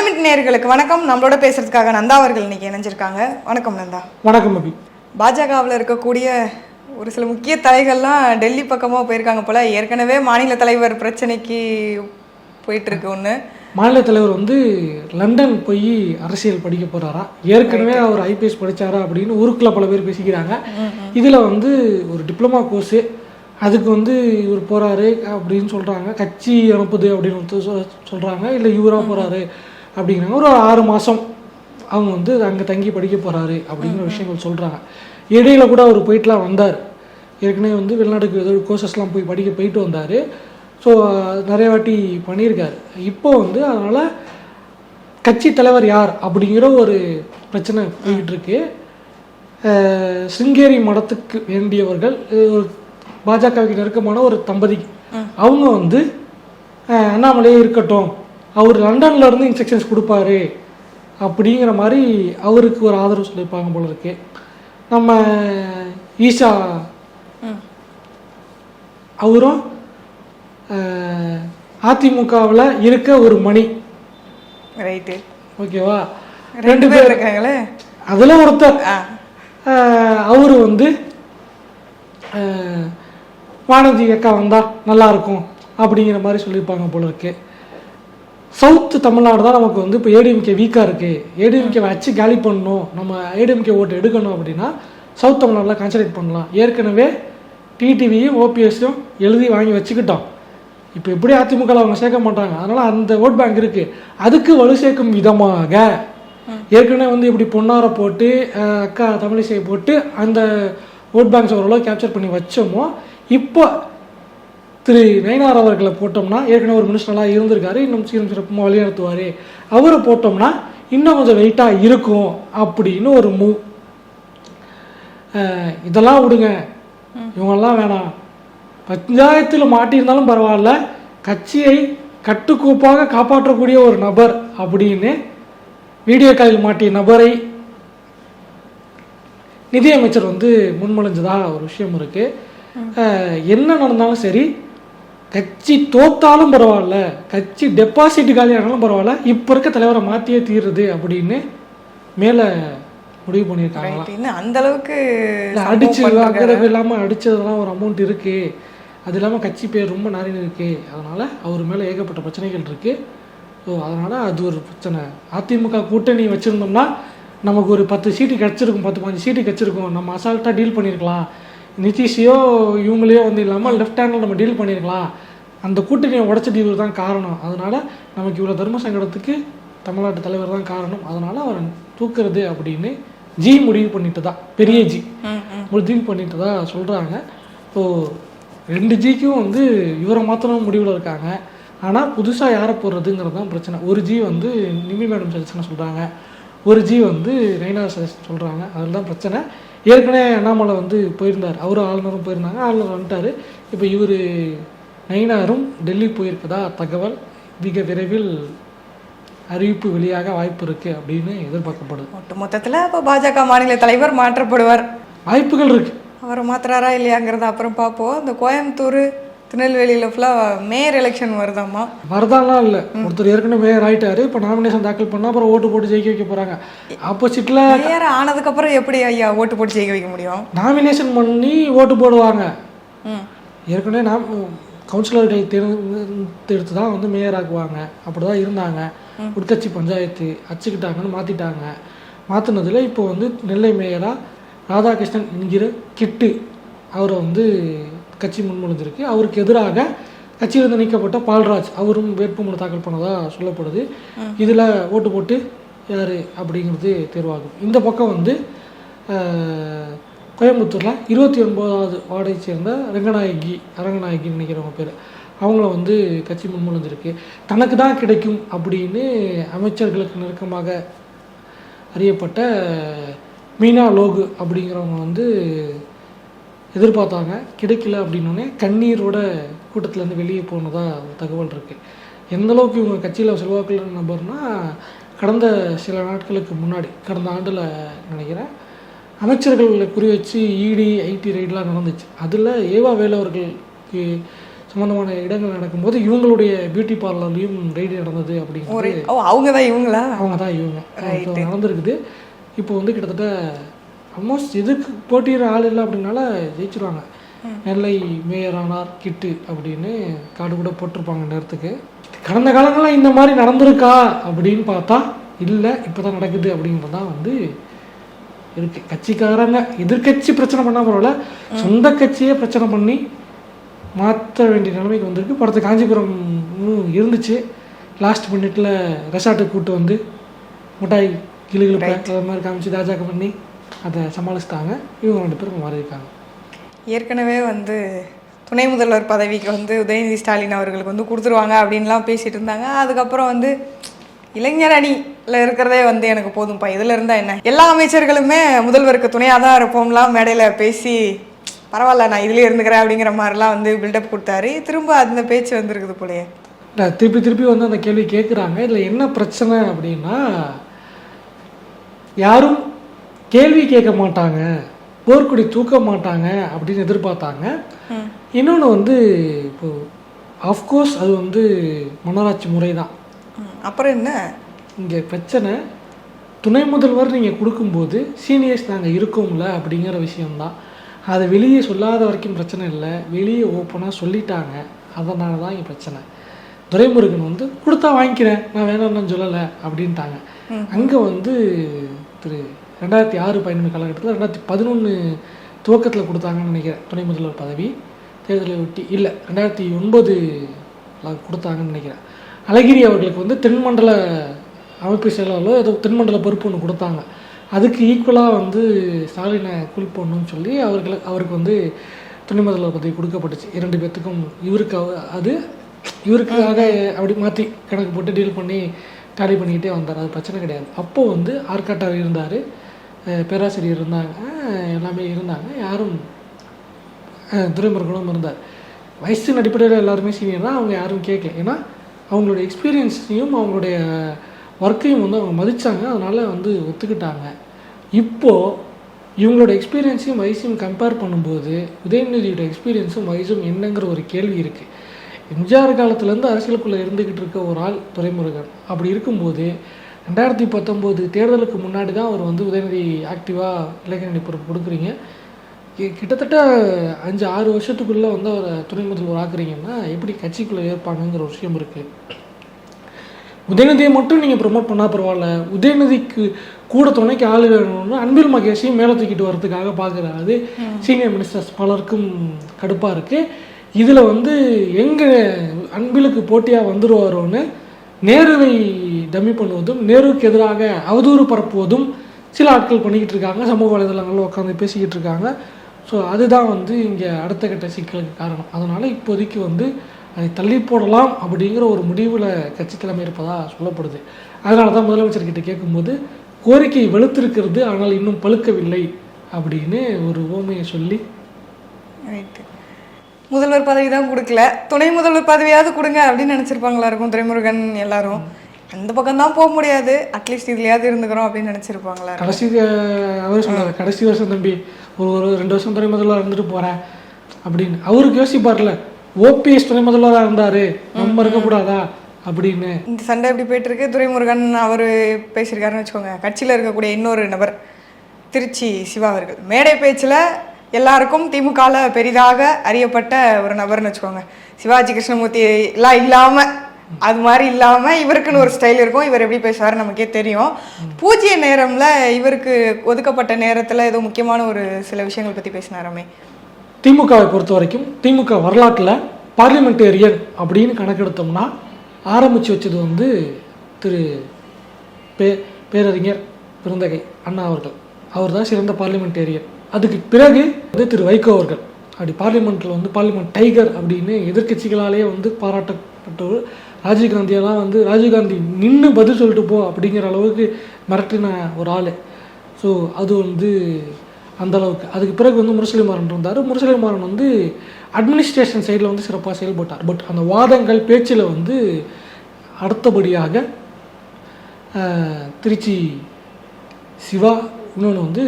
கோயம்புத்தூர் நேயர்களுக்கு வணக்கம். நம்மளோட பேசுறதுக்காக நந்தா அவர்கள் இன்னைக்கு இணைஞ்சிருக்காங்க. வணக்கம் நந்தா. வணக்கம் அபி. பாஜகவில் இருக்கக்கூடிய ஒரு சில முக்கிய தலைகள்லாம் டெல்லி பக்கமாக போயிருக்காங்க போல. ஏற்கனவே மாநில தலைவர் பிரச்சனைக்கு போயிட்டு இருக்கு. ஒன்று மாநில தலைவர் லண்டன் போய் அரசியல் படிக்க போறாரா, ஏற்கனவே அவர் ஐபிஎஸ் படிச்சாரா அப்படின்னு ஊருக்குள்ள பல பேர் பேசிக்கிறாங்க. இதில் ஒரு டிப்ளமா கோர்ஸு அதுக்கு இவர் போகிறாரு அப்படின்னு சொல்கிறாங்க. கட்சி அனுப்புது அப்படின்னு சொல்கிறாங்க. இல்லை இவராக போகிறாரு அப்படிங்கிறாங்க. ஒரு 6 மாதம் அவங்க அங்கே தங்கி படிக்க போகிறாரு அப்படிங்கிற விஷயங்கள் சொல்கிறாங்க. இடையில கூட அவர் போயிட்டுலாம் வந்தார். ஏற்கனவே வெளிநாட்டுக்கு ஏதோ கோர்சஸ்லாம் போய் போயிட்டு வந்தார். ஸோ நிறைய வாட்டி பண்ணியிருக்காரு. இப்போ அதனால் கட்சி தலைவர் யார் அப்படிங்கிற ஒரு பிரச்சனை போயிட்டுருக்கு. சிருங்கேரி மடத்துக்கு வேண்டியவர்கள் ஒரு பாஜகவுக்கு நெருக்கமான ஒரு தம்பதி, அவங்க அண்ணாமலையே இருக்கட்டும், அவர் லண்டன்ல இருந்து இன்ஸ்ட்ரக்ஷன்ஸ் கொடுப்பாரு அப்படிங்கிற மாதிரி அவருக்கு ஒரு ஆதரவு சொல்லியிருப்பாங்க போல இருக்கு. நம்ம ஈஷா அவரும் அதிமுகவில் இருக்க ஒரு மணி, ரைட்டு, ஓகேவா, 2 பேர் இருக்காங்களே. அதில் ஒருத்தர் அவரு வானதி அக்கா வந்தால் நல்லாயிருக்கும் அப்படிங்கிற மாதிரி சொல்லியிருப்பாங்க போல இருக்கு. சவுத்து தமிழ்நாடு தான் நமக்கு இப்போ ஏடிஎம்கே வீக்காக இருக்குது. ஏடிஎம்கே வச்சு காலி பண்ணணும், நம்ம ஏடிஎம்கே ஓட்டு எடுக்கணும் அப்படின்னா சவுத் தமிழ்நாட்டில் கான்சன்ட்ரேட் பண்ணலாம். ஏற்கனவே டிடிவியும் ஓபிஎஸும் எழுதி வாங்கி வச்சுக்கிட்டோம். இப்போ எப்படி அதிமுகவில் அவங்க சேர்க்க மாட்டாங்க, அதனால் அந்த ஓட் பேங்க் இருக்குது. அதுக்கு வலு சேர்க்கும் விதமாக ஏற்கனவே இப்படி பொன்னாரை போட்டு அக்கா தமிழிசையை போட்டு அந்த ஓட் பேங்க்ஸ் ஓரளவு கேப்சர் பண்ணி வச்சோமோ, இப்போ திரு நயினார் அவர்களை போட்டோம்னா, ஏற்கனவே ஒரு மினிஸ்டர்லாம் இருந்திருக்காரு, இன்னும் சீரம் சிறப்புமாக வழிநடத்துவார், அவரை போட்டோம்னா இன்னும் கொஞ்சம் வெயிட்டாக இருக்கும் அப்படின்னு ஒரு மூவ். இதெல்லாம் விடுங்க, இவங்கெல்லாம் வேணாம், பஞ்சாயத்தில் மாட்டியிருந்தாலும் பரவாயில்ல, கட்சியை கட்டுக்கோப்பாக காப்பாற்றக்கூடிய ஒரு நபர் அப்படின்னு வீடியோ காலில் மாட்டிய நபரை நிதியமைச்சர் முன்மொழிஞ்சதா ஒரு விஷயம் இருக்கு. என்ன நடந்தாலும் சரி, கட்சி தோத்தாலும் பரவாயில்ல, கட்சி டெபாசிட் காலியானாலும் பரவாயில்ல, இப்போ இருக்க தலைவரை மாற்றியே தீருது அப்படின்னு மேலே முடிவு பண்ணியிருக்காங்க. அந்த அளவுக்கு அடிச்சு வாங்குறது இல்லாமல் அடிச்சதெல்லாம் ஒரு அமௌண்ட் இருக்கு. அது இல்லாமல் கட்சி பேர் ரொம்ப நிறைய இருக்கு. அதனால அவர் மேலே ஏகப்பட்ட பிரச்சனைகள் இருக்கு. ஸோ அதனால அது ஒரு பிரச்சனை. அதிமுக கூட்டணி வச்சிருந்தோம்னா நமக்கு ஒரு 10 சீட்டு கிடச்சிருக்கும், 10-15 சீட்டு கிடச்சிருக்கும். நம்ம அசால்ட்டாக டீல் பண்ணியிருக்கலாம். நிதிஷையோ இவங்களையோ இல்லாமல் லெஃப்ட் ஹேண்டில் நம்ம டீல் பண்ணியிருக்கலாம். அந்த கூட்டணியை உடச்சது இவர் தான் காரணம். அதனால் நமக்கு இவ்வளோ தர்ம சங்கடத்துக்கு தமிழ்நாட்டு தலைவர் தான் காரணம். அதனால் அவரை தூக்குறது அப்படின்னு ஜி முடிவு பண்ணிட்டு தான், பெரிய ஜி முடிவு பண்ணிட்டு தான் சொல்கிறாங்க. ஸோ 2 ஜிக்கும் இவரை மாத்திரம் முடிவில் இருக்காங்க. ஆனால் புதுசாக யாரை போடுறதுங்கிறது தான் பிரச்சனை. ஒரு ஜி நிமி மேடம் சஜஷனை சொல்கிறாங்க, ஒரு ஜி நயினார் சஜஷன் சொல்கிறாங்க. அதில் தான் பிரச்சனை. ஏற்கனவே அண்ணாமலை போயிருந்தார், அவரும் ஆளுநரும் போயிருந்தாங்க, ஆளுநர் வந்துட்டார். இப்போ இவர் நயினாரும் டெல்லி போயிருக்கதா தகவல் மிக விரைவில் அறிவிப்பு வெளியாக வாய்ப்பு இருக்குது அப்படின்னு எதிர்பார்க்கப்படுது. மொத்தத்தில் இப்போ பாஜக மாநில தலைவர் மாற்றப்படுவார், வாய்ப்புகள் இருக்குது. அவரை மாற்றுறாரா இல்லையாங்கிறத அப்புறம் பார்ப்போம். இந்த கோயம்புத்தூர் திருநெல்வேலியில் ஃபுல்லாக மேயர் எலெக்ஷன் வருதாம்மா? வரதான்லாம் இல்லை, ஒருத்தர் ஏற்கனவே மேயர் ஆகிட்டாரு. இப்போ நாமினேஷன் தாக்கல் பண்ணால் அப்புறம் ஓட்டு போட்டு ஜெயிக்க வைக்க போகிறாங்க. ஆப்போசிட்டில் மேயர் ஆனதுக்கப்புறம் எப்படி ஐயா ஓட்டு போட்டு ஜெயிக்க வைக்க முடியும்? நாமினேஷன் பண்ணி ஓட்டு போடுவாங்க. ஏற்கனவே கவுன்சிலர்களை தேர்ந்தெடுத்து தான் மேயர் ஆக்குவாங்க. அப்படி தான் இருந்தாங்க. உட்கட்சி பஞ்சாயத்து அச்சுக்கிட்டாங்கன்னு மாற்றிட்டாங்க. மாற்றினதில் இப்போ நெல்லை மேயராக ராதாகிருஷ்ணன் என்கிற கிட்டு அவரை கட்சி முன்மொழிஞ்சிருக்கு. அவருக்கு எதிராக கட்சியிலிருந்து நீக்கப்பட்ட பால்ராஜ் அவரும் வேட்புமனு தாக்கல் பண்ணதாக சொல்லப்படுது. இதில் ஓட்டு போட்டு யார் அப்படிங்கிறது தேர்வாகும். இந்த பக்கம் கோயம்புத்தூரில் 29வது வார்டை சேர்ந்த அரங்கநாயகி நினைக்கிறவங்க பேர், அவங்கள கட்சி முன்மொழிஞ்சிருக்கு. தனக்கு தான் கிடைக்கும் அப்படின்னு அமைச்சர்களுக்கு நெருக்கமாக அறியப்பட்ட மீனா லோகு அப்படிங்கிறவங்க எதிர்பார்த்தாங்க. கிடைக்கல அப்படின்னோடனே கண்ணீரோட கூட்டத்திலேருந்து வெளியே போனதாக தகவல் இருக்குது. எந்தளவுக்கு இவங்க கட்சியில் செல்வாக்குள்ள நபர்னால், கடந்த சில நாட்களுக்கு முன்னாடி, கடந்த ஆண்டில் நினைக்கிறேன், அமைச்சர்களை குறி வச்சு இடி ஐடி ரைடெலாம் நடந்துச்சு. அதில் ஏவா வேலு அவர்களுக்கு சம்மந்தமான இடங்கள் நடக்கும்போது இவங்களுடைய பியூட்டி பார்லர்லேயும் ரெய்டு நடந்தது அப்படிங்கிறது. அவங்க தான் இவங்களா? அவங்க தான் இவங்க. ஸோ நடந்திருக்குது. இப்போ வந்து கிட்டத்தட்ட ஆல்மோஸ்ட் எதுக்கு போட்டியிட ஆள் இல்லை அப்படின்னால ஜெயிச்சிருவாங்க. நெல்லை மேயர் ஆனார் கிட்டு அப்படின்னு கார்டு கூட போட்டிருப்பாங்க நேரத்துக்கு. கடந்த காலங்களில் இந்த மாதிரி நடந்திருக்கா அப்படின்னு பார்த்தா இல்லை, இப்போ தான் நடக்குது அப்படிங்கிறது தான் வந்து இருக்குது. கட்சிக்காரங்க எதிர்கட்சி பிரச்சனை பண்ணால் பரவாயில்ல, சொந்த கட்சியே பிரச்சனை பண்ணி மாற்ற வேண்டிய நிலைமைக்கு வந்திருக்கு. படத்து காஞ்சிபுரம் இருந்துச்சு, லாஸ்ட் மினிட்ல ரெசார்ட்டுக்கு கூப்பிட்டு வந்து மிட்டாய் கிளுகிழப்ப அது மாதிரி காமிச்சு தாஜாக்க பண்ணி அதை சமாளிச்சிட்டாங்க. இவங்க 2 பேரும் மாறி இருக்காங்க. ஏற்கனவே வந்து துணை முதல்வர் பதவிக்கு வந்து உதயநிதி ஸ்டாலின் அவர்களுக்கு வந்து கொடுத்துருவாங்க அப்படின்லாம் பேசிகிட்டு இருந்தாங்க. அதுக்கப்புறம் வந்து இளைஞர் அணியில் இருக்கிறதே வந்து எனக்கு போதும்ப்பா, இதில் இருந்தால் என்ன, எல்லா அமைச்சர்களுமே முதல்வருக்கு துணையாக தான் இருப்போம்லாம் மேடையில் பேசி பரவாயில்ல நான் இதிலே இருந்துக்கிறேன் அப்படிங்கிற மாதிரிலாம் வந்து பில்டப் கொடுத்தாரு. திரும்ப அந்த பேச்சு வந்துருக்குது போலயே. இல்லை, திருப்பி வந்து அந்த கேள்வி கேட்குறாங்க. இதில் என்ன பிரச்சனை அப்படின்னா, யாரும் கேள்வி கேட்க மாட்டாங்க, போர்க்குடி தூக்க மாட்டாங்க அப்படின்னு எதிர்பார்த்தாங்க. இன்னொன்று வந்து இப்போது ஆஃப்கோர்ஸ் அது வந்து மன்னராட்சி முறை தான். அப்புறம் என்ன இங்கே பிரச்சனை, துணை முதல்வர் நீங்கள் கொடுக்கும்போது சீனியர்ஸ் நாங்கள் இருக்கோம்ல அப்படிங்கிற விஷயம்தான். அதை வெளியே சொல்லாத வரைக்கும் பிரச்சனை இல்லை, வெளியே ஓப்பனாக சொல்லிட்டாங்க, அதனால தான் இங்கே பிரச்சனை. துரைமுருகன் வந்து கொடுத்தா வாங்கிக்கிறேன், நான் வேணாம்னு சொல்லலை அப்படின்ட்டாங்க. அங்கே வந்து 2006 பயண காலகட்டத்தில் 2011 துவக்கத்தில் கொடுத்தாங்கன்னு நினைக்கிறேன் துணை முதல்வர் பதவி. தேர்தலை ஒட்டி இல்லை, 2009 கொடுத்தாங்கன்னு நினைக்கிறேன். அழகிரி அவர்களுக்கு வந்து தென்மண்டல அமைப்பு செயலாளோ ஏதோ தென்மண்டல பொறுப்பு ஒன்று கொடுத்தாங்க. அதுக்கு ஈக்குவலாக வந்து ஸ்டாலினை கூல் பண்ணணும்னு சொல்லி அவருக்கு வந்து துணை முதல்வர் பதவி கொடுக்கப்பட்டுச்சு. 2 பேர்த்துக்கும். இவருக்காக அப்படி மாற்றி கணக்கு போட்டு டீல் பண்ணி டாலி பண்ணிக்கிட்டே வந்தார். அது பிரச்சனை கிடையாது. அப்போது வந்து ஆர்காட்டார் இருந்தார், பேராசிரியர் இருந்தாங்க, எல்லாமே இருந்தாங்க. யாரும் துரைமுருகனும் இருந்தார். வயசின் அடிப்படையில் எல்லாருமே சீனியர் தான். அவங்க யாரும் கேட்கல. ஏன்னா அவங்களுடைய எக்ஸ்பீரியன்ஸையும் அவங்களுடைய ஒர்க்கையும் வந்து அவங்க மதித்தாங்க. அதனால் வந்து ஒத்துக்கிட்டாங்க. இப்போது இவங்களோட எக்ஸ்பீரியன்ஸையும் வயசையும் கம்பேர் பண்ணும்போது உதயநிதியோட எக்ஸ்பீரியன்ஸும் வயசும் என்னங்கிற ஒரு கேள்வி இருக்குது. எம்ஜிஆர் காலத்துலேருந்து அரசியலுக்குள்ளே இருந்துக்கிட்டு இருக்க ஒரு ஆள் துரைமுருகன். அப்படி இருக்கும்போது 2019 தேர்தலுக்கு முன்னாடி தான் அவர் வந்து உதயநிதி ஆக்டிவாக இளைஞரணி பொறுப்பு கொடுக்குறீங்க. கிட்டத்தட்ட 5-6 வருஷத்துக்குள்ளே வந்து அவரை துணை முதல்வர் ஆக்குறீங்கன்னா எப்படி கட்சிக்குள்ளே ஏற்பாங்கங்கிற ஒரு விஷயம் இருக்குது. உதயநிதியை மட்டும் நீங்கள் ப்ரொமோட் பண்ணால் பரவாயில்ல, உதயநிதிக்கு கூட துணைக்கு ஆள் வேணும்னு அன்பில் மகேஷையும் மேலே தூக்கிட்டு வரதுக்காக பார்க்குறாரு. அது சீனியர் மினிஸ்டர்ஸ் பலருக்கும் கடுப்பாக இருக்குது. இதில் வந்து எங்கே அன்பிலுக்கு போட்டியாக வந்துடுவாரோன்னு நேருவை டம்மி பண்ணுவதும் நேருவுக்கு எதிராக அவதூறு பரப்புவதும் சில ஆட்கள் பண்ணிக்கிட்டு இருக்காங்க. சமூக வலைதளங்களில் உட்காந்து பேசிக்கிட்டு இருக்காங்க. ஸோ அதுதான் வந்து இங்கே அடுத்த கட்ட சிக்கலுக்கு காரணம். அதனால் இப்போதைக்கு வந்து அதை தள்ளி போடலாம் அப்படிங்கிற ஒரு முடிவில் கட்சி தலைமை இருப்பதாக சொல்லப்படுது. அதனால தான் முதலமைச்சர்கிட்ட கேட்கும்போது கோரிக்கை வெளுத்திருக்கிறது ஆனால் இன்னும் பழுக்கவில்லை அப்படின்னு ஒரு ஓமையை சொல்லி ரைட்டு முதல்வர் பதவி தான் கொடுக்கல, துணை முதல்வர் பதவியாவது கொடுங்க அப்படின்னு நினச்சிருப்பாங்களா இருக்கும் துரைமுருகன். எல்லாரும் அந்த பக்கம் தான் போக முடியாது, அட்லீஸ்ட் இதுலையாவது இருந்துக்கிறோம் அப்படின்னு நினச்சிருப்பாங்களா. அவர் சொன்னார், கடைசி வருஷம் தம்பி ஒரு 2 வருஷம் துணை முதல்வராக இருந்துட்டு போகிறேன் அப்படின்னு. அவருக்கு யோசிப்பார்ல, ஓபிஎஸ் துணை முதல்வராக இருந்தார், நம்ம இருக்கக்கூடாதா அப்படின்னு. இந்த சண்டை எப்படி போயிட்டு இருக்கு. துரைமுருகன் அவர் பேசியிருக்காருன்னு வச்சுக்கோங்க. கட்சியில் இருக்கக்கூடிய இன்னொரு நபர் திருச்சி சிவா அவர்கள் மேடை பேச்சில் எல்லாருக்கும் திமுகவில் பெரிதாக அறியப்பட்ட ஒரு நபர்னு வச்சுக்கோங்க. சிவாஜி கிருஷ்ணமூர்த்தி எல்லாம் இல்லாமல், அது மாதிரி இல்லாமல் இவருக்குன்னு ஒரு ஸ்டைல் இருக்கும். இவர் எப்படி பேசுவார் நமக்கே தெரியும். பூஜ்ய நேரம்ல இவருக்கு ஒதுக்கப்பட்ட நேரத்தில் ஏதோ முக்கியமான ஒரு சில விஷயங்கள் பற்றி பேசினாராமே. திமுகவை பொறுத்த வரைக்கும் திமுக வரலாற்றில் பார்லிமெண்டேரியன் அப்படின்னு கணக்கெடுத்தோம்னா ஆரம்பித்து வச்சது வந்து திரு பேரறிஞர் பெருந்தகை அண்ணா அவர்கள். அவர் தான் சிறந்த பார்லிமெண்டேரியன். அதுக்கு பிறகு வந்து திரு வைகோ அவர்கள். அப்படி பார்லிமெண்ட்டில் வந்து பார்லிமெண்ட் டைகர் அப்படின்னு எதிர்கட்சிகளாலேயே வந்து பாராட்டப்பட்டவர். ராஜீவ்காந்தியெல்லாம் வந்து ராஜீவ்காந்தி நின்று பதில் சொல்லிட்டு போ அப்படிங்கிற அளவுக்கு மிரட்டின ஒரு ஆள். ஸோ அது வந்து அந்தளவுக்கு. அதுக்கு பிறகு வந்து முரசொலிமாறன் இருந்தார். முரசொலிமாறன் வந்து அட்மினிஸ்ட்ரேஷன் சைடில் வந்து சிறப்பாக செயல்பட்டார். பட் அந்த வாதங்கள் பேச்சில் வந்து அடுத்தபடியாக திருச்சி சிவா, இன்னொன்று வந்து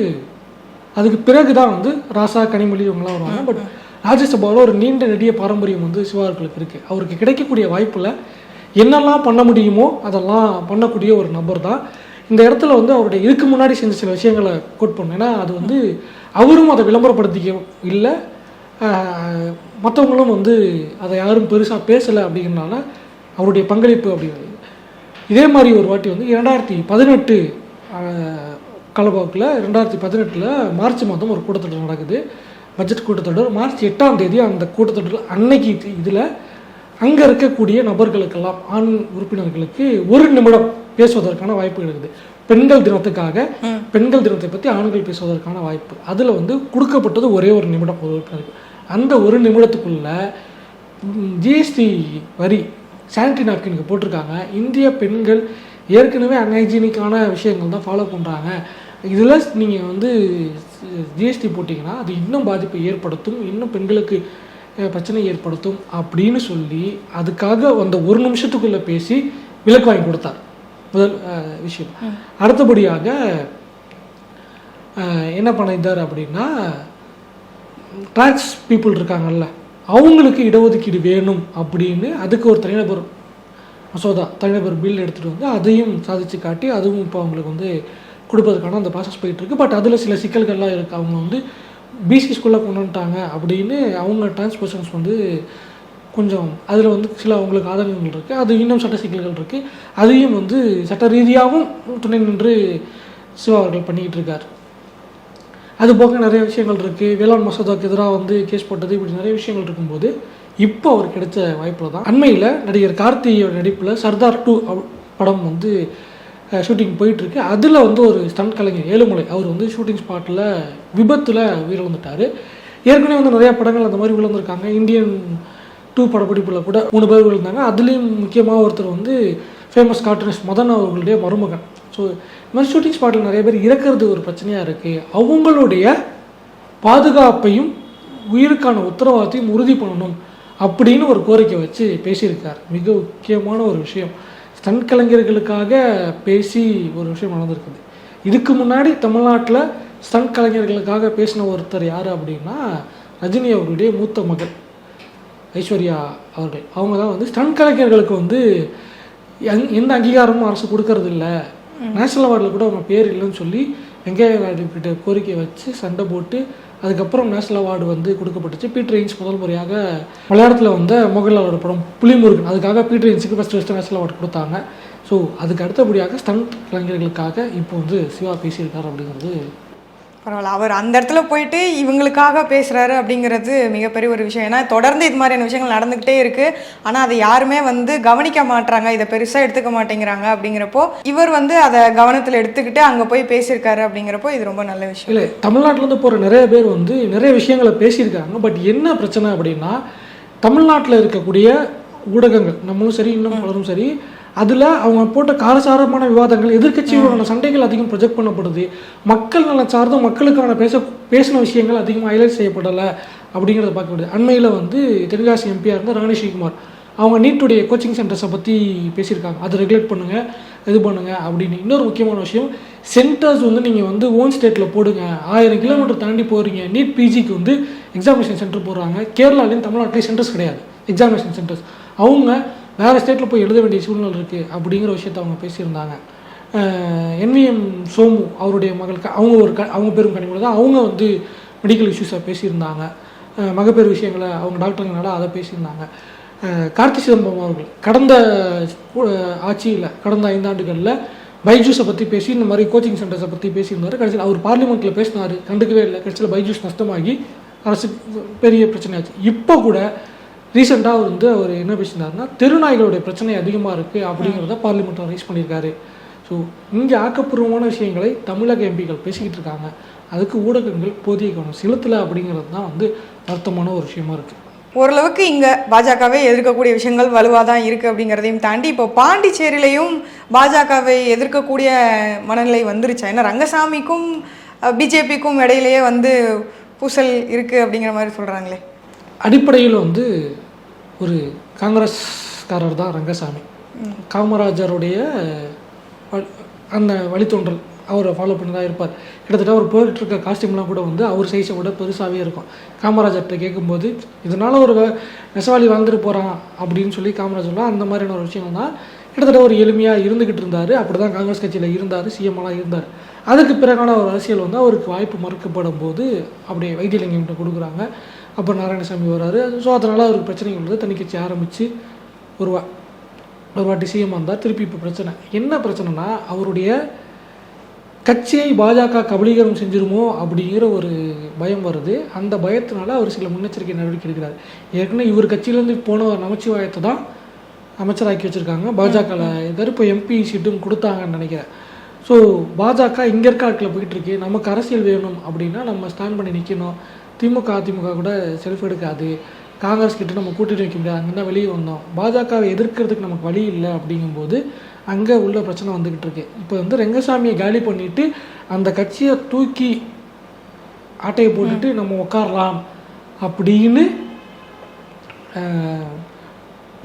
அதுக்கு பிறகு தான் வந்து ராசா கனிமொழி இவங்கெல்லாம் வருவாங்க. பட் ராஜ்யசபாவில் ஒரு நீண்ட நெடிய பாரம்பரியம் வந்து சிவா அவர்களுக்கு இருக்குது. அவருக்கு கிடைக்கக்கூடிய வாய்ப்பில் என்னெல்லாம் பண்ண முடியுமோ அதெல்லாம் பண்ணக்கூடிய ஒரு நபர் தான். இந்த இடத்துல வந்து அவருடைய இதுக்கு முன்னாடி செஞ்ச சில விஷயங்களை கோட் பண்ணணும். ஏன்னா அது வந்து அவரும் அதை விளம்பரப்படுத்திக்க இல்லை, மற்றவங்களும் வந்து அதை யாரும் பெருசாக பேசலை அப்படிங்கிறனால அவருடைய பங்களிப்பு அப்படிங்கிறது. இதே மாதிரி ஒரு வாட்டி வந்து 2018 காலப்போக்கில் 2018 மார்ச் மாதம் ஒரு கூட்டத்தொடர் நடக்குது, பட்ஜெட் கூட்டத்தொடர். மார்ச் 8ஆம் தேதி அந்த கூட்டத்தொடர் அன்னைக்கு இதில் அங்கே இருக்கக்கூடிய நபர்களுக்கெல்லாம் ஆண் உறுப்பினர்களுக்கு 1 நிமிடம் பேசுவதற்கான வாய்ப்பு இருக்குது. பெண்கள் தினத்துக்காக பெண்கள் தினத்தை பற்றி ஆண்கள் பேசுவதற்கான வாய்ப்பு. அதில் வந்து கொடுக்கப்பட்டது ஒரே 1 நிமிடம் ஒரு உறுப்பினருக்கு. அந்த 1 நிமிடத்துக்குள்ள ஜிஎஸ்டி வரி சானிட்டரி நாப்கினுக்கு போட்டிருக்காங்க. இந்திய பெண்கள் ஏற்கனவே அன்ஹைஜீனிக்கான விஷயங்கள் தான் ஃபாலோ பண்ணுறாங்க, இதில் நீங்கள் வந்து ஜிஎஸ்டி போட்டிங்கன்னா அது இன்னும் பாதிப்பை ஏற்படுத்தும், இன்னும் பெண்களுக்கு பிரச்சனை ஏற்படுத்தும் அப்படின்னு சொல்லி அதுக்காக அந்த 1 நிமிஷத்துக்குள்ளே பேசி விலக்கு வாங்கி கொடுத்தார். முதல் விஷயம். அடுத்தபடியாக என்ன பண்ணிட்டார் அப்படின்னா, டிரான்ஸ் பீப்புள் இருக்காங்கல்ல அவங்களுக்கு இடஒதுக்கீடு வேணும் அப்படின்னு அதுக்கு ஒரு தனிநபர் மசோதா தனிநபர் பில் எடுத்துகிட்டு வந்து அதையும் சாதித்து காட்டி அதுவும் இப்போ அவங்களுக்கு வந்து கொடுப்பதற்கான அந்த ப்ராசஸ் போயிட்டுருக்கு. பட் அதில் சில சிக்கல்கள்லாம் இருக்குது. அவங்க வந்து பிசி ஸ்கூலில் கொண்டு வந்துட்டாங்க அப்படின்னு அவங்க டிரான்ஸ்பர்சன்ஸ் வந்து கொஞ்சம் அதில் வந்து சில அவங்களுக்கு ஆதங்கங்கள் இருக்குது, அது இன்னும் சட்ட சிக்கல்கள் இருக்குது. அதையும் வந்து சட்ட ரீதியாகவும் துணை நின்று சிவா அவர்கள் பண்ணிக்கிட்டு இருக்கார். அது போக நிறைய விஷயங்கள் இருக்குது. வேளாண் மசோதாவுக்கு எதிராக வந்து கேஸ் போட்டது, இப்படி நிறைய விஷயங்கள் இருக்கும்போது இப்போ அவர் கிடைச்ச வாய்ப்பில் தான் அண்மையில் நடிகர் கார்த்தியோட நடிப்பில் சர்தார் 2 படம் வந்து ஷூட்டிங் போயிட்டுருக்கு. அதில் வந்து ஒரு ஸ்டண்ட் கலைஞர் ஏழுமலை அவர் வந்து ஷூட்டிங் ஸ்பாட்டில் விபத்தில் உயிரிழந்துட்டார். ஏற்கனவே வந்து நிறையா படங்கள் அந்த மாதிரி விழுந்திருக்காங்க. இந்தியன் 2 படப்பிடிப்பில் கூட 3 பேர் விழுந்தாங்க. அதுலேயும் முக்கியமாக ஒருத்தர் வந்து ஃபேமஸ் கார்ட்டூனிஸ்ட் மதன் அவர்களுடைய மருமகன். ஸோ இந்த மாதிரி ஷூட்டிங் ஸ்பாட்டில் நிறைய பேர் இறக்கிறது ஒரு பிரச்சனையாக இருக்குது. அவங்களுடைய பாதுகாப்பையும் உயிருக்கான உத்தரவாதத்தையும் உறுதி பண்ணணும் அப்படின்னு ஒரு கோரிக்கை வச்சு பேசியிருக்கார். மிக முக்கியமான ஒரு விஷயம். ஸ்டண்ட் கலைஞர்களுக்காக பேசி ஒரு விஷயம் நடந்திருக்குது. இதுக்கு முன்னாடி தமிழ்நாட்டில் ஸ்டண்ட் கலைஞர்களுக்காக பேசின ஒருத்தர் யார் அப்படின்னா ரஜினி அவர்களுடைய மூத்த மகள் ஐஸ்வர்யா அவர்கள். அவங்க தான் வந்து ஸ்டண்ட் கலைஞர்களுக்கு வந்து எந்த அங்கீகாரமும் அரசு கொடுக்கறது இல்லை, நேஷனல் அவார்டில் கூட அவங்க பேர் இல்லைன்னு சொல்லி வெங்கையா நாயுடு கிட்ட கோரிக்கை வச்சு சண்டை போட்டு அதுக்கப்புறம் நேஷனல் அவார்டு வந்து கொடுக்கப்பட்டுச்சு. பீட்டர் ஹின்ஸ் முதல் முறையாக மலையாளத்தில் வந்த மோகன்லாலோட படம் புலிமுருகன், அதுக்காக பீட்டர் ஹின்ஸுக்கு ஃபஸ்ட்டு நேஷனல் அவார்டு கொடுத்தாங்க. ஸோ அதுக்கு அடுத்தபடியாக ஸ்டண்ட் கலைஞர்களுக்காக இப்போ வந்து சிவா பேசியிருக்கார் அப்படிங்கிறது பரவாயில்ல. அவர் அந்த இடத்துல போயிட்டு இவங்களுக்காக பேசுகிறாரு அப்படிங்கிறது மிகப்பெரிய ஒரு விஷயம். ஏன்னா தொடர்ந்து இது மாதிரியான விஷயங்கள் நடந்துக்கிட்டே இருக்குது, ஆனால் அதை யாருமே வந்து கவனிக்க மாட்டாங்க, இதை பெருசாக எடுத்துக்க மாட்டேங்கிறாங்க. அப்படிங்கிறப்போ இவர் வந்து அதை கவனத்தில் எடுத்துக்கிட்டு அங்கே போய் பேசியிருக்காரு அப்படிங்கிறப்போ இது ரொம்ப நல்ல விஷயம். இல்லை, தமிழ்நாட்டிலேருந்து போகிற நிறைய பேர் வந்து நிறைய விஷயங்களை பேசியிருக்காங்க. பட் என்ன பிரச்சனை அப்படின்னா, தமிழ்நாட்டில் இருக்கக்கூடிய ஊடகங்கள் நம்மளும் சரி இன்னும் பலரும் சரி அதில் அவங்க போட்ட காரசாரமான விவாதங்கள் எதிர்க்கட்சியோட சண்டைகள் அதிகம் ப்ரொஜெக்ட் பண்ணப்படுது. மக்கள் நலன் சார்ந்த மக்களுக்கான பேசின விஷயங்கள் அதிகமாக ஹைலைட் செய்யப்படலை அப்படிங்கிறத பார்க்க முடியுது. அண்மையில் வந்து தென்காசி எம்பியாக இருந்த ராணி ஸ்ரீகுமார் அவங்க நீட்டுடைய கோச்சிங் சென்டர்ஸை பற்றி பேசியிருக்காங்க. அதை ரெகுலேட் பண்ணுங்கள், இது பண்ணுங்கள் அப்படின்னு. இன்னொரு முக்கியமான விஷயம், சென்டர்ஸ் வந்து நீங்கள் வந்து ஓன் ஸ்டேட்டில் போடுங்க. 1000 கிலோமீட்டர் தாண்டி போகிறீங்க. நீட் பிஜிக்கு வந்து எக்ஸாமினேஷன் சென்டர் போடுறாங்க. கேரளாலேயும் தமிழ்நாட்டிலையும் சென்டர்ஸ் கிடையாது, எக்ஸாமினேஷன் சென்டர்ஸ். அவங்க வேறு ஸ்டேட்டில் போய் எழுத வேண்டிய சூழ்நிலை இருக்குது அப்படிங்கிற விஷயத்த அவங்க பேசியிருந்தாங்க. என்விஎம் சோமு அவருடைய மகளுக்கு அவங்க பெரும் கனிமொழி தான், அவங்க வந்து மெடிக்கல் இஷ்யூஸை பேசியிருந்தாங்க. மகப்பேறு விஷயங்களை அவங்க டாக்டருங்கனால அதை பேசியிருந்தாங்க. கார்த்தி சிதம்பரம் அவர்கள் கடந்த ஆட்சியில் கடந்த 5 ஆண்டுகளில் பைஜூஸை பற்றி பேசி இந்த மாதிரி கோச்சிங் சென்டர்ஸை பற்றி பேசியிருந்தார். கடைசியில் அவர் பார்லிமெண்ட்டில் பேசினார், கண்டுக்கவே இல்லை. கடைசியில் பைஜூஸ் நஷ்டமாகி அரசு பெரிய பிரச்சனையாச்சு. இப்போ கூட ரீசெண்டாக அவர் என்ன பேசினார்னா, தெருநாய்களுடைய பிரச்சனை அதிகமாக இருக்குது அப்படிங்கிறத பார்லிமெண்ட்டில் ரைஸ் பண்ணியிருக்காரு. ஸோ இங்கே ஆக்கப்பூர்வமான விஷயங்களை தமிழக எம்பிகள் பேசிக்கிட்டு இருக்காங்க. அதுக்கு ஊடகங்கள் போதிய கவனம் செலுத்தலை அப்படிங்கிறது தான் வந்து வருத்தமான ஒரு விஷயமா இருக்குது. ஓரளவுக்கு இங்கே பாஜகவை எதிர்க்கக்கூடிய விஷயங்கள் வலுவாக தான் இருக்குது அப்படிங்கிறதையும் தாண்டி இப்போ பாண்டிச்சேரியிலையும் பாஜகவை எதிர்க்கக்கூடிய மனநிலை வந்துருச்சா? ஏன்னா ரங்கசாமிக்கும் பிஜேபிக்கும் இடையிலேயே வந்து பூசல் இருக்குது அப்படிங்கிற மாதிரி சொல்கிறாங்களே. அடிப்படையில் வந்து ஒரு காங்கிரஸ்காரர் தான் ரங்கசாமி. காமராஜருடைய அந்த வழித்தோன்றல் அவரை ஃபாலோ பண்ணி தான் இருப்பார். கிட்டத்தட்ட அவர் போயிட்டு இருக்க காஸ்டியூம்லாம் கூட வந்து அவர் சைஸை விட பெருசாகவே இருக்கும். காமராஜர்கிட்ட கேட்கும்போது இதனால் ஒரு நெசவாளி வாழ்ந்துட்டு போகிறான் அப்படின்னு சொல்லி காமராஜர்லாம் அந்த மாதிரியான ஒரு விஷயம் தான் கிட்டத்தட்ட ஒரு எளிமையாக இருந்துக்கிட்டு இருந்தார். அப்படி தான் காங்கிரஸ் கட்சியில் இருந்தார், சிஎம்லாம் இருந்தார். அதுக்கு பிறகான ஒரு அரசியல் வந்து அவருக்கு வாய்ப்பு மறுக்கப்படும் போது அப்படியே வைத்தியலிங்கம்கிட்ட கொடுக்குறாங்க. அப்போ நாராயணசாமி வர்றாரு. ஸோ அதனால் அவருக்கு பிரச்சனைகள் வந்து தனி கட்சி ஆரம்பித்து ஒரு வாட்டி சிஎம் வந்தார். திருப்பி இப்போ பிரச்சனை என்ன பிரச்சனைனா, அவருடைய கட்சியை பாஜக கபலீகரம் செஞ்சிருமோ அப்படிங்கிற ஒரு பயம் வருது. அந்த பயத்தினால அவர் சில முன்னெச்சரிக்கை நடவடிக்கை எடுக்கிறார். ஏற்கனவே இவர் கட்சியிலேருந்து போன நமச்சிவாயத்தை தான் அமைச்சராக்கி வச்சுருக்காங்க. பாஜகவில் இப்போ எம்பி சீட்டும் கொடுத்தாங்கன்னு நினைக்கிறேன். ஸோ பாஜக இங்கே இருக்க ஆட்களில் போயிட்டுருக்கு. நமக்கு அரசியல் வேணும் அப்படின்னா நம்ம ஸ்டாண்ட் பண்ணி நிற்கணும். திமுக அதிமுக கூட செல்ஃப் எடுக்காது. காங்கிரஸ் கிட்ட நம்ம கூட்டணி வைக்க முடியாது. அங்கே தான் வெளியே வந்தோம். பாஜகவை எதிர்க்கிறதுக்கு நமக்கு வழி இல்லை அப்படிங்கும்போது அங்கே உள்ள பிரச்சனை வந்துக்கிட்டு இருக்கு. இப்போ வந்து ரெங்கசாமியை காலி பண்ணிவிட்டு அந்த கட்சியை தூக்கி ஆட்டையை போட்டுட்டு நம்ம உட்காரலாம் அப்படின்னு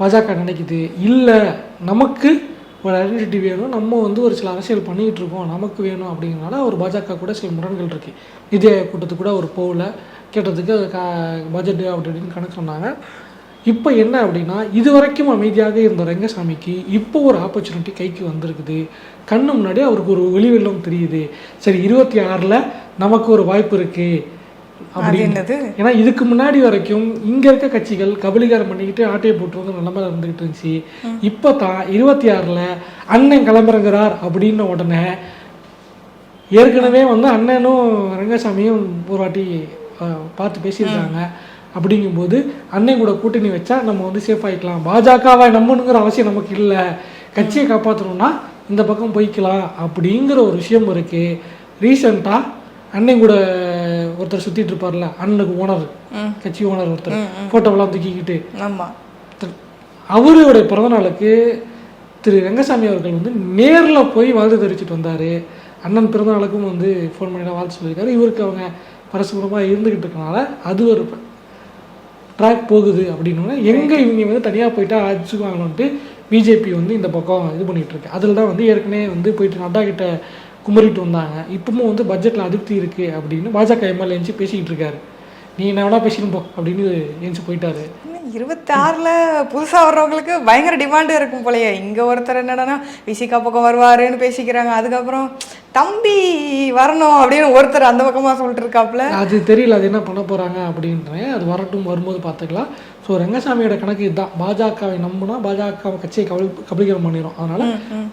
பாஜக நினைக்குது. இல்லை, நமக்கு ஒரு ஐடென்டிட்டி வேணும், நம்ம வந்து ஒரு சில அரசியல் பண்ணிக்கிட்டு இருக்கோம், நமக்கு வேணும் அப்படிங்கிறனால ஒரு பாஜக கூட சில முரண்கள் இருக்குது. நிதி ஆயோக் கூட்டத்துக்கு கூட ஒரு போகல, கேட்டதுக்கு பட்ஜெட்டு அப்படின்னு கணக்கு சொன்னாங்க. இப்போ என்ன அப்படின்னா, இது வரைக்கும் அமைதியாக இருந்த ரெங்கசாமிக்கு இப்போ ஒரு ஆப்பர்ச்சுனிட்டி கைக்கு வந்திருக்குது. கண்ணு முன்னாடி அவருக்கு ஒரு வெளிவெள்ளம் தெரியுது. சரி, 26 நமக்கு ஒரு வாய்ப்பு இருக்குது அப்படின்னது. ஏன்னா இதுக்கு முன்னாடி வரைக்கும் இங்கே இருக்க கட்சிகள் கபலீகரம் பண்ணிக்கிட்டு ஆட்டையை போட்டு வந்து நிலைமை இருந்துக்கிட்டு இருந்துச்சு. இப்போ தான் 26 அண்ணன் கிளம்புறங்கிறார் அப்படின்ன உடனே ஏற்கனவே வந்து அண்ணனும் ரெங்கசாமியும் ஒரு வாட்டி பார்த்து பேசியிருக்காங்க. அப்படிங்கும்போது அண்ணன் கூட கூட்டணி வச்சா நம்ம வந்து சேஃப் ஆகிக்கலாம். பாஜகவை நம்பணுங்கிற அவசியம் நமக்கு இல்லை. கட்சியை காப்பாற்றணும்னா இந்த பக்கம் போய்க்கலாம் அப்படிங்கிற ஒரு விஷயம் இருக்குது. ரீசெண்டாக அண்ணன் கூட ஒருத்தர் சுற்றிட்டு இருப்பார்ல, அண்ணனுக்கு ஓனர், கட்சி ஓனர் ஒருத்தர், ஃபோட்டோவெல்லாம் தூக்கிக்கிட்டு, அவருடைய பிறந்தநாளுக்கு திரு ரெங்கசாமி அவர்கள் வந்து நேரில் போய் வாழ்த்து தெரிவிச்சுட்டு வந்தார். அண்ணன் பிறந்தநாளுக்கும் வந்து ஃபோன் பண்ணி தான் வாழ்த்து சொல்லியிருக்காரு. இவருக்கு அவங்க பரஸ்பரமாக இருந்துக்கிட்டு இருக்கனால அது ஒரு ட்ராக் போகுது. அப்படின்னா எங்கே இவங்க வந்து தனியாக போயிட்டா அடிச்சுக்குவாங்கன்ட்டு பிஜேபி வந்து இந்த பக்கம் இது பண்ணிகிட்டு இருக்கு. அதில் தான் வந்து ஏற்கனவே வந்து போயிட்டு நட்டா கிட்ட குமரிட்டு வந்தாங்க. இப்பவும் வந்து பட்ஜெட்டில் அதிருப்தி இருக்குது அப்படின்னு பாஜக எம்எல்ஏ எழுந்து பேசிக்கிட்டு இருக்காரு. நீ என்ன வேணா பேசின்னு போ அப்படின்னு எழுந்து போயிட்டாரு. 26 புதுசாக வர்றவங்களுக்கு பயங்கர டிமாண்டு இருக்கும் போலயே. இங்கே ஒருத்தர் என்னடானா விசிகா பக்கம் வருவாருன்னு பேசிக்கிறாங்க. அதுக்கப்புறம் தம்பி வரணும் அப்படின்னு ஒருத்தர் அந்த பக்கமாக சொல்லிட்டு இருக்காப்புல. அது தெரியல, அது என்ன பண்ண போகிறாங்க அப்படின்றேன். அது வரட்டும், வரும்போது பார்த்துக்கலாம். ஸோ ரெங்கசாமியோட கணக்கு இதுதான். பாஜகவை நம்பினா பாஜக கட்சியை கபலீகரம் பண்ணிடும். அதனால்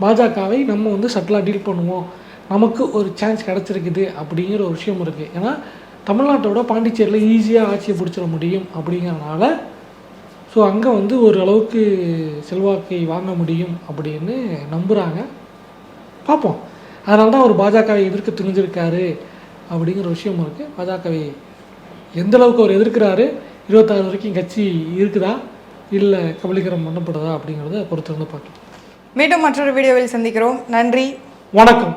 பாஜகவை நம்ம வந்து சட்டிலாக டீல் பண்ணுவோம், நமக்கு ஒரு சான்ஸ் கிடச்சிருக்குது அப்படிங்கிற ஒரு விஷயம் இருக்குது. ஏன்னா தமிழ்நாட்டோட பாண்டிச்சேரியில் ஈஸியாக ஆட்சியை பிடிச்சிட முடியும் அப்படிங்கிறனால ஸோ அங்கே வந்து ஒரு அளவுக்கு செல்வாக்கை வாங்க முடியும் அப்படின்னு நம்புகிறாங்க. பார்ப்போம். அதனால தான் அவர் பாஜகவை எதிர்க்க துணிஞ்சிருக்காரு அப்படிங்கிற விஷயம் இருக்குது. பாஜகவை எந்த அளவுக்கு அவர் எதிர்க்கிறாரு, 26 வரைக்கும் கட்சி இருக்குதா இல்லை கபலீகரம் பண்ணப்படுதா அப்படிங்கிறத பொறுத்திருந்து பார்க்கலாம். மீண்டும் மற்றொரு வீடியோவில் சந்திக்கிறோம். நன்றி, வணக்கம்.